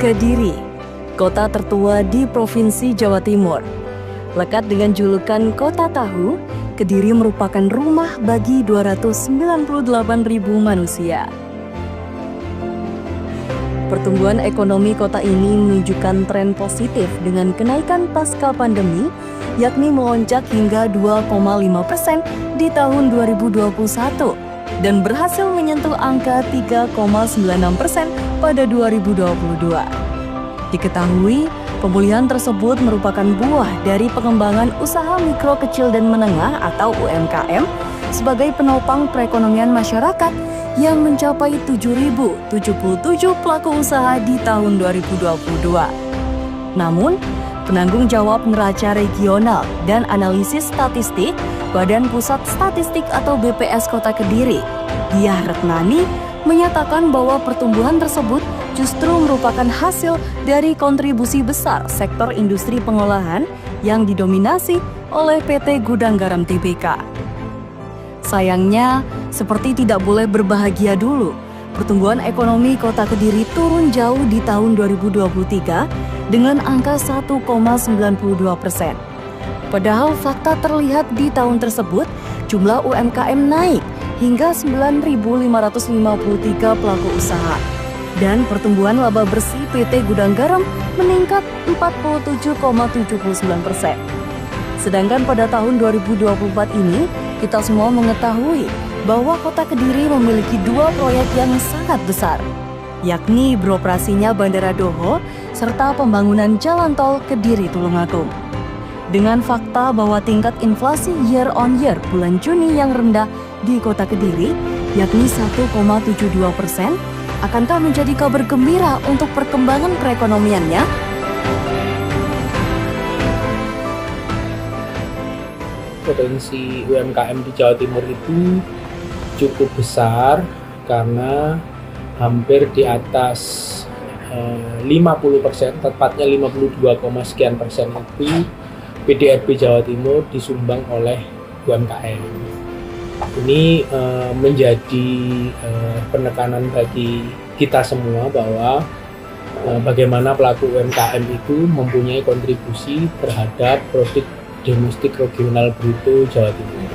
Kediri, kota tertua di Provinsi Jawa Timur. Lekat dengan julukan Kota Tahu, Kediri merupakan rumah bagi 298.000 manusia. Pertumbuhan ekonomi kota ini menunjukkan tren positif dengan kenaikan pasca pandemi, yakni melonjak hingga 2,5% di tahun 2021 dan berhasil menyentuh angka 3,96% pada 2022. Diketahui, pemulihan tersebut merupakan buah dari pengembangan usaha mikro, kecil, dan menengah atau UMKM sebagai penopang perekonomian masyarakat yang mencapai 7.077 pelaku usaha di tahun 2022. Namun, penanggung jawab neraca regional dan analisis statistik Badan Pusat Statistik atau BPS Kota Kediri, Diah Retnani, menyatakan bahwa pertumbuhan tersebut justru merupakan hasil dari kontribusi besar sektor industri pengolahan yang didominasi oleh PT Gudang Garam Tbk. Sayangnya, seperti tidak boleh berbahagia dulu, pertumbuhan ekonomi Kota Kediri turun jauh di tahun 2023 dengan angka 1,92%. Padahal fakta terlihat di tahun tersebut, jumlah UMKM naik hingga 9.553 pelaku usaha. Dan pertumbuhan laba bersih PT Gudang Garam meningkat 47,79%. Sedangkan pada tahun 2024 ini, kita semua mengetahui bahwa Kota Kediri memiliki dua proyek yang sangat besar, yakni beroperasinya Bandara Doho serta pembangunan jalan tol Kediri-Tulungagung. Dengan fakta bahwa tingkat inflasi year on year bulan Juni yang rendah di Kota Kediri, yakni 1,72%, akankah menjadi kabar gembira untuk perkembangan perekonomiannya? Potensi UMKM di Jawa Timur itu cukup besar karena hampir di atas 50%, tepatnya 52, sekian persen itu PDRB Jawa Timur disumbang oleh UMKM. Ini menjadi penekanan bagi kita semua bahwa bagaimana pelaku UMKM itu mempunyai kontribusi terhadap produk domestik regional bruto Jawa Timur.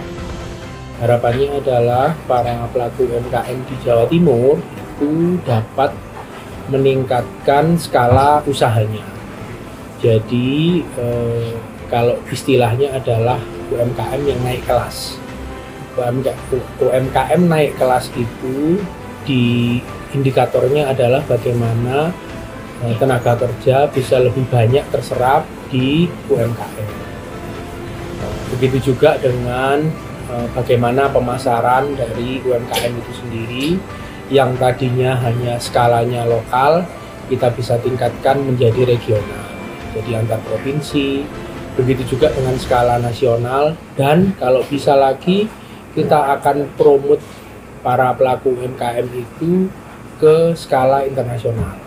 Harapannya adalah para pelaku UMKM di Jawa Timur itu dapat meningkatkan skala usahanya. Jadi kalau istilahnya adalah UMKM yang naik kelas. UMKM naik kelas itu di indikatornya adalah bagaimana tenaga kerja bisa lebih banyak terserap di UMKM. Begitu juga dengan bagaimana pemasaran dari UMKM itu sendiri yang tadinya hanya skalanya lokal, kita bisa tingkatkan menjadi regional, jadi antar provinsi. Begitu juga dengan skala nasional, dan kalau bisa lagi kita akan promote para pelaku UMKM itu ke skala internasional.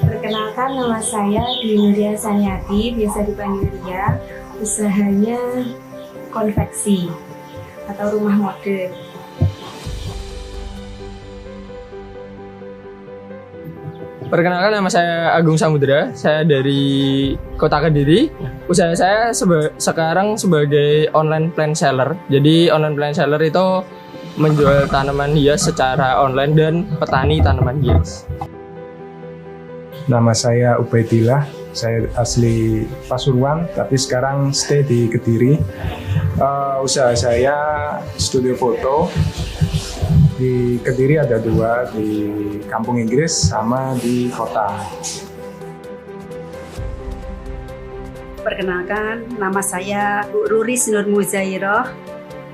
Perkenalkan, nama saya Nuria Sanyati, biasa dipanggil Ria. Usahanya konveksi atau rumah mode. Perkenalkan, nama saya Agung Samudra, saya dari Kota Kediri. Usaha saya sekarang sebagai online plant seller. Jadi online plant seller itu menjual tanaman hias secara online dan petani tanaman hias. Nama saya Ubaidillah, saya asli Pasuruan, tapi sekarang stay di Kediri. Usaha saya studio foto. Di Kediri ada dua, di Kampung Inggris sama di kota. Perkenalkan, nama saya Bu Ruris Nur Muzairoh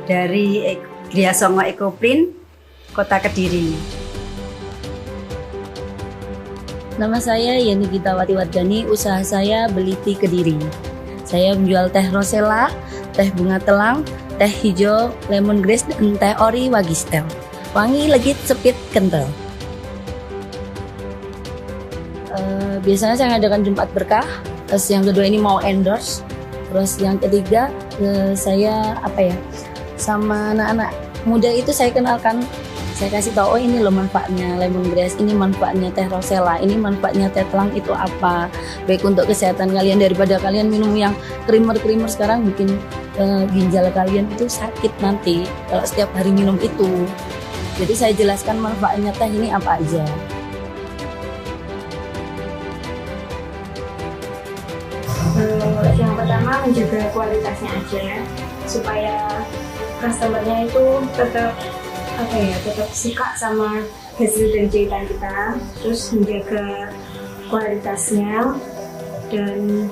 dari Gria Songo Ekoprint, Kota Kediri. Nama saya Yani Gitawati Wardani, usaha saya Beliti Kediri. Saya menjual teh rosella, teh bunga telang, teh hijau, lemongrass, dan teh ori wagistel. Wangi, legit, sepit, kental. Biasanya saya ngadakan Jumat Berkah. Terus yang kedua ini mau endorse. Terus yang ketiga saya sama anak-anak muda itu saya kenalkan, saya kasih tahu, oh ini loh manfaatnya lemongrass, ini manfaatnya teh rosella, ini manfaatnya teh telang, itu apa, baik untuk kesehatan kalian, daripada kalian minum yang krimer-krimer sekarang bikin ginjal kalian itu sakit nanti kalau setiap hari minum itu. Jadi saya jelaskan manfaatnya teh ini apa aja. Yang pertama menjaga kualitasnya aja ya, supaya customernya itu tetap tetap suka sama hasil dari jahitan kita, terus menjaga kualitasnya dan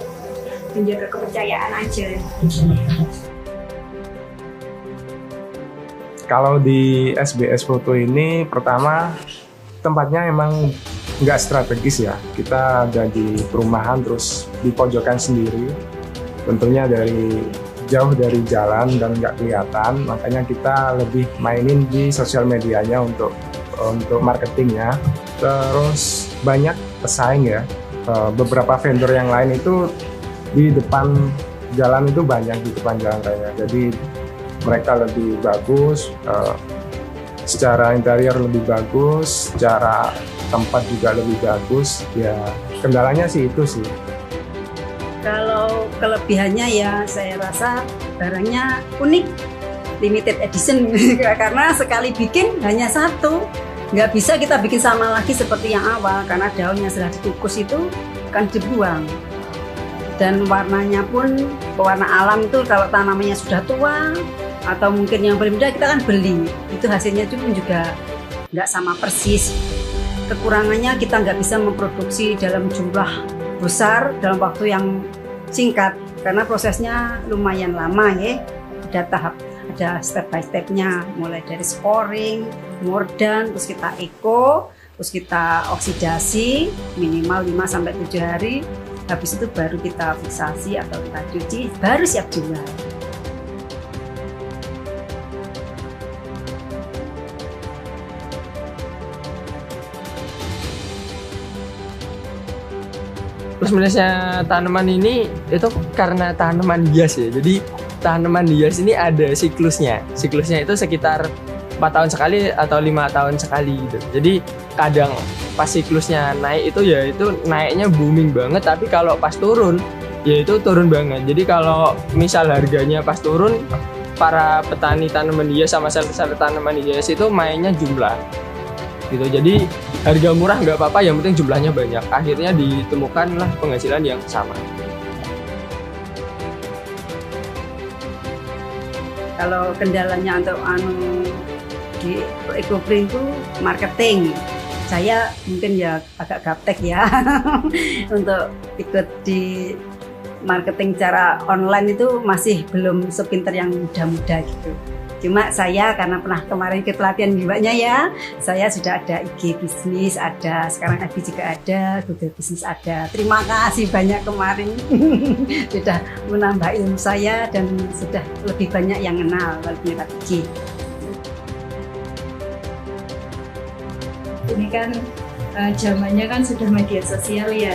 menjaga kepercayaan aja. Kalau di SBS Foto ini pertama tempatnya emang nggak strategis ya. Kita ada di perumahan terus di pojokan sendiri. Tentunya jauh dari jalan dan nggak kelihatan, makanya kita lebih mainin di sosial medianya untuk marketingnya. Terus banyak pesaing ya, beberapa vendor yang lain itu di depan jalan itu banyak, di depan jalan raya. Jadi mereka lebih bagus, secara interior lebih bagus, secara tempat juga lebih bagus. Ya kendalanya sih itu sih. Kalau kelebihannya ya saya rasa barangnya unik, limited edition karena sekali bikin hanya satu, nggak bisa kita bikin sama lagi seperti yang awal karena daunnya sudah dikukus itu kan dibuang. Dan warnanya pun pewarna alam itu kalau tanamannya sudah tua atau mungkin yang berbeda kita kan beli, itu hasilnya juga nggak sama persis. Kekurangannya kita nggak bisa memproduksi dalam jumlah besar dalam waktu yang singkat karena prosesnya lumayan lama ya. Ada step by stepnya, mulai dari scoring, mordant, terus kita eco, terus kita oksidasi minimal 5-7 hari. Habis itu baru kita fiksasi atau kita cuci, baru siap jual. Plus minusnya tanaman ini itu karena tanaman hias ya. Jadi tanaman hias ini ada siklusnya. Siklusnya itu sekitar 4 tahun sekali atau 5 tahun sekali gitu. Jadi kadang pas siklusnya naik itu naiknya booming banget, tapi kalau pas turun ya itu turun banget. Jadi kalau misal harganya pas turun, para petani tanaman hias sama seller tanaman hias itu mainnya jumlah gitu. Jadi harga murah nggak apa-apa, yang penting jumlahnya banyak. Akhirnya ditemukanlah penghasilan yang sama. Kalau kendalanya untuk di EcoPrint itu marketing. Saya mungkin ya agak gaptek ya untuk ikut di marketing cara online itu masih belum sepinter yang muda-muda gitu. Cuma saya karena pernah kemarin ikut pelatihan jiwanya ya, saya sudah ada IG bisnis, ada sekarang FB juga ada, Google bisnis ada. Terima kasih banyak kemarin sudah menambah ilmu saya dan sudah lebih banyak yang kenal walaupun lewat IG. Ini kan zamannya kan sudah media sosial ya,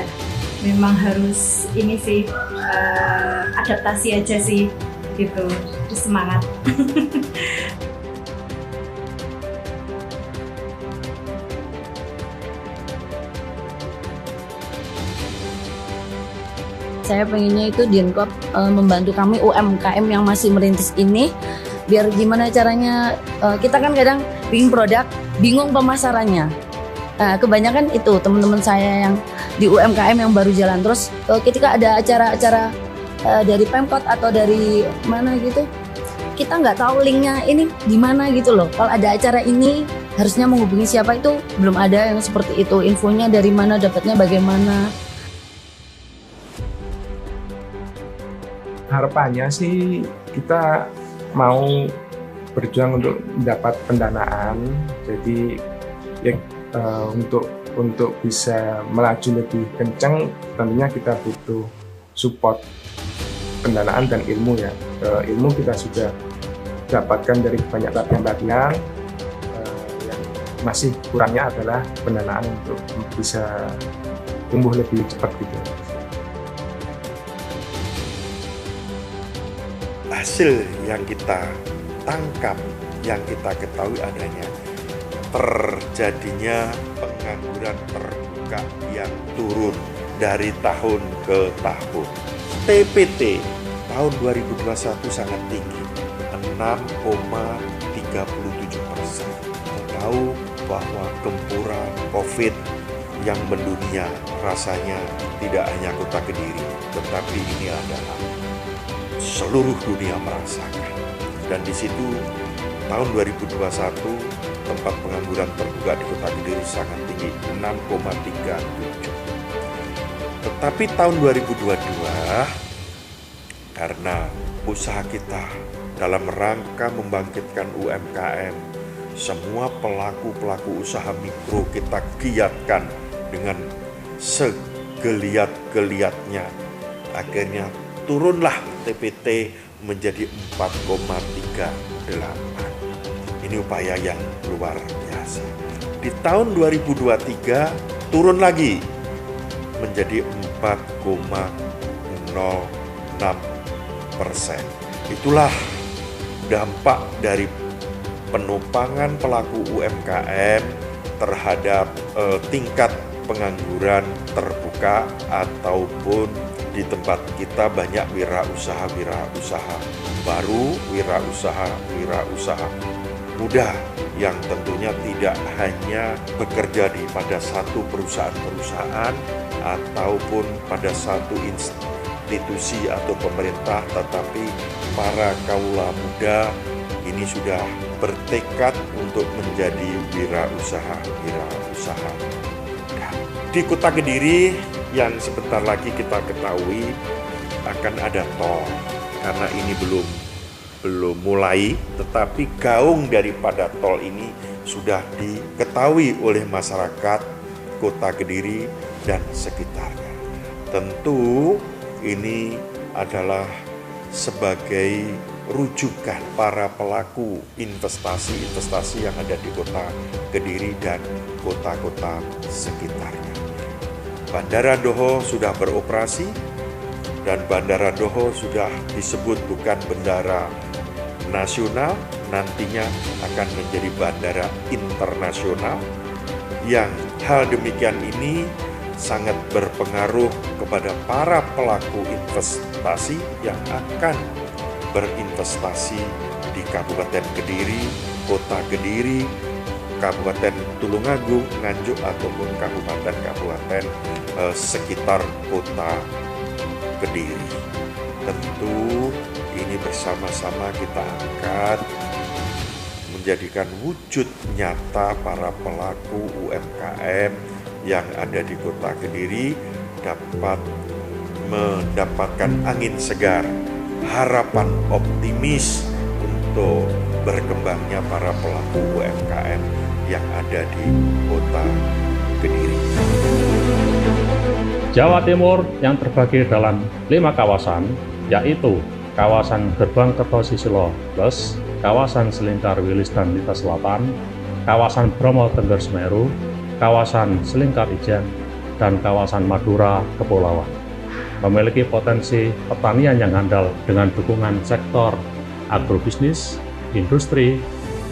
memang harus ini sih adaptasi aja sih gitu, terus semangat. Saya pengennya itu Dienkop membantu kami UMKM yang masih merintis ini, biar gimana caranya, kita kan kadang bikin produk bingung pemasarannya. Kebanyakan itu teman-teman saya yang di UMKM yang baru jalan, terus ketika ada acara-acara dari Pemkot atau dari mana gitu, kita nggak tahu linknya ini gimana gitu loh. Kalau ada acara ini harusnya menghubungi siapa, itu belum ada yang seperti itu. Infonya dari mana, dapatnya bagaimana. Harapannya sih kita mau berjuang untuk dapat pendanaan, jadi ya untuk bisa melaju lebih kencang tentunya kita butuh support pendanaan dan ilmu ya. Ilmu kita sudah dapatkan dari banyak pelatihan-pelatihan, yang masih kurangnya adalah pendanaan untuk bisa tumbuh lebih cepat gitu. Hasil yang kita tangkap yang kita ketahui adanya terjadinya pengangguran terbuka yang turun dari tahun ke tahun. TPT tahun 2021 sangat tinggi, 6,37%. Kita tahu bahwa gempuran COVID yang mendunia rasanya tidak hanya Kota Kediri, tetapi ini adalah seluruh dunia merasakan. Dan di situ tahun 2021 tempat pengangguran terbuka di Kota Kediri sangat tinggi, 6,37. Tetapi tahun 2022 karena usaha kita dalam rangka membangkitkan UMKM, semua pelaku-pelaku usaha mikro kita giatkan dengan segeliat-geliatnya. Akhirnya turunlah TPT menjadi 4,38. Ini upaya yang luar biasa. Di tahun 2023 turun lagi menjadi 4,06%. Itulah dampak dari penumpangan pelaku UMKM terhadap tingkat pengangguran terbuka ataupun di tempat kita banyak wirausaha baru, wirausaha muda yang tentunya tidak hanya bekerja pada satu perusahaan ataupun pada satu institusi atau pemerintah, tetapi para kaula muda ini sudah bertekad untuk menjadi wirausaha. Di Kota Kediri yang sebentar lagi kita ketahui akan ada tol, karena ini belum mulai, tetapi gaung daripada tol ini sudah diketahui oleh masyarakat Kota Kediri dan sekitarnya. Tentu ini adalah sebagai rujukan para pelaku investasi yang ada di Kota Kediri dan kota-kota sekitarnya. Bandara Doho sudah beroperasi dan Bandara Doho sudah disebut bukan bandara nasional, nantinya akan menjadi bandara internasional, yang hal demikian ini sangat berpengaruh kepada para pelaku investasi yang akan berinvestasi di Kabupaten Kediri, Kota Kediri, Kabupaten Tulungagung, Nganjuk ataupun kabupaten-kabupaten sekitar Kota Kediri. Tentu ini bersama-sama kita angkat menjadikan wujud nyata para pelaku UMKM yang ada di Kota Kediri dapat mendapatkan angin segar, harapan optimis untuk berkembangnya para pelaku UMKM yang ada di Kota Kediri. Jawa Timur yang terbagi dalam 5 kawasan, yaitu kawasan Gerbang Kertosusilo Plus, kawasan Selingkar Wilis dan Lintas Selatan, kawasan Bromo Tengger Semeru, kawasan Selingkar Ijen, dan kawasan Madura Kepulauan. Memiliki potensi pertanian yang handal dengan dukungan sektor agrobisnis, industri,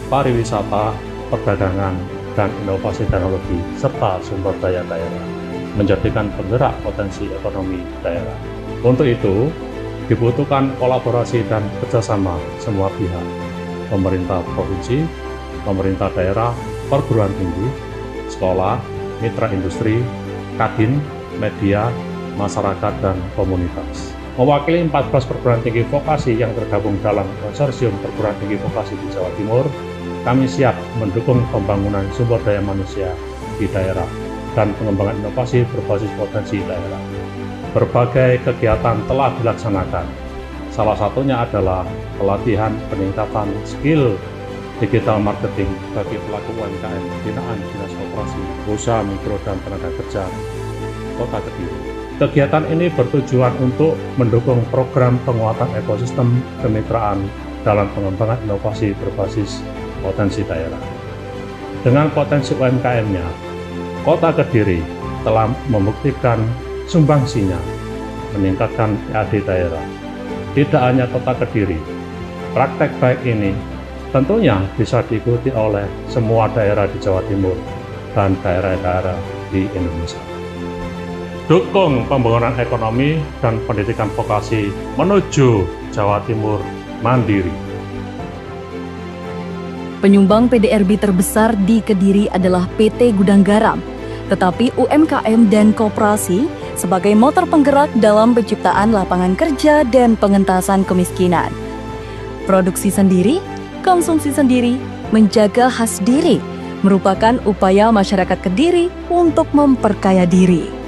pariwisata, perdagangan, dan inovasi teknologi, serta sumber daya daerah, menjadikan penggerak potensi ekonomi daerah. Untuk itu, dibutuhkan kolaborasi dan kerjasama semua pihak, pemerintah provinsi, pemerintah daerah, perguruan tinggi, sekolah, mitra industri, kadin, media, masyarakat, dan komunitas. Mewakili 14 perguruan tinggi vokasi yang tergabung dalam konsorsium perguruan tinggi vokasi di Jawa Timur, kami siap mendukung pembangunan sumber daya manusia di daerah dan pengembangan inovasi berbasis potensi daerah. Berbagai kegiatan telah dilaksanakan. Salah satunya adalah pelatihan peningkatan skill digital marketing bagi pelaku UMKM binaan Dinas Koperasi, Usaha Mikro dan Tenaga Kerja Kota Kediri. Kegiatan ini bertujuan untuk mendukung program penguatan ekosistem kemitraan dalam pengembangan inovasi berbasis potensi daerah. Dengan potensi UMKM-nya, Kota Kediri telah membuktikan sumbangsinya meningkatkan PAD daerah. Tidak hanya Kota Kediri, praktek baik ini Tentunya bisa diikuti oleh semua daerah di Jawa Timur dan daerah-daerah di Indonesia. Dukung pembangunan ekonomi dan pendidikan vokasi menuju Jawa Timur mandiri. Penyumbang PDRB terbesar di Kediri adalah PT Gudang Garam, tetapi UMKM dan koperasi sebagai motor penggerak dalam penciptaan lapangan kerja dan pengentasan kemiskinan. Produksi sendiri, konsumsi sendiri, menjaga khas diri merupakan upaya masyarakat Kediri untuk memperkaya diri.